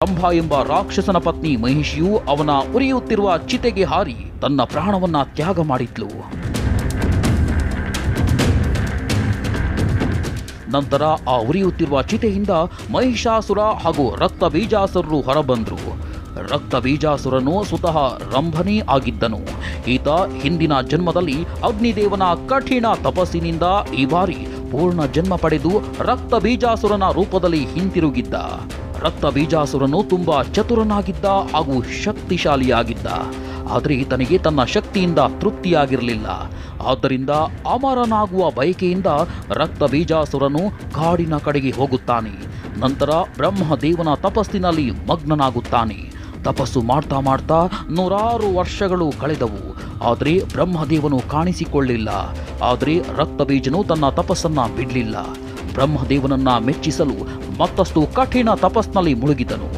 ರಂಭ ಎಂಬ ರಾಕ್ಷಸನ ಪತ್ನಿ ಮಹಿಷಿಯು ಅವನ ಉರಿಯುತ್ತಿರುವ ಚಿತೆಗೆ ಹಾರಿ ತನ್ನ ಪ್ರಾಣವನ್ನ ತ್ಯಾಗ ಮಾಡಿದ್ಲು. ನಂತರ ಆ ಉರಿಯುತ್ತಿರುವ ಚಿತೆಯಿಂದ ಮಹಿಷಾಸುರ ಹಾಗೂ ರಕ್ತಬೀಜಾಸುರರು ಹೊರಬಂದ್ರು. ರಕ್ತಬೀಜಾಸುರನು ಸ್ವತಃ ರಂಭನೇ ಆಗಿದ್ದನು. ಈತ ಹಿಂದಿನ ಜನ್ಮದಲ್ಲಿ ಅಗ್ನಿದೇವನ ಕಠಿಣ ತಪಸ್ಸಿನಿಂದ ಈ ಬಾರಿ ಪೂರ್ಣ ಜನ್ಮ ಪಡೆದು ರಕ್ತಬೀಜಾಸುರನ ರೂಪದಲ್ಲಿ ಹಿಂತಿರುಗಿದ್ದ. ರಕ್ತಬೀಜಾಸುರನು ತುಂಬಾ ಚತುರನಾಗಿದ್ದ ಹಾಗೂ ಶಕ್ತಿಶಾಲಿಯಾಗಿದ್ದ. ಆದರೆ ಈತನಿಗೆ ತನ್ನ ಶಕ್ತಿಯಿಂದ ತೃಪ್ತಿಯಾಗಿರಲಿಲ್ಲ. ಆದ್ದರಿಂದ ಅಮರನಾಗುವ ಬಯಕೆಯಿಂದ ರಕ್ತಬೀಜಾಸುರನು ಕಾಡಿನ ಕಡೆಗೆ ಹೋಗುತ್ತಾನೆ. ನಂತರ ಬ್ರಹ್ಮದೇವನ ತಪಸ್ಸಿನಲ್ಲಿ ಮಗ್ನನಾಗುತ್ತಾನೆ. ತಪಸ್ಸು ಮಾಡ್ತಾ ಮಾಡ್ತಾ 100 ವರ್ಷಗಳು ಕಳೆದವು. ಆದರೆ ಬ್ರಹ್ಮದೇವನು ಕಾಣಿಸಿಕೊಳ್ಳಿಲ್ಲ. ಆದರೆ ರಕ್ತಬೀಜನು ತನ್ನ ತಪಸ್ಸನ್ನ ಬಿಡಲಿಲ್ಲ. ಬ್ರಹ್ಮದೇವನನ್ನ ಮೆಚ್ಚಿಸಲು ಮತ್ತಷ್ಟು ಕಠಿಣ ತಪಸ್ಸಿನಲ್ಲಿ ಮುಳುಗಿದನು.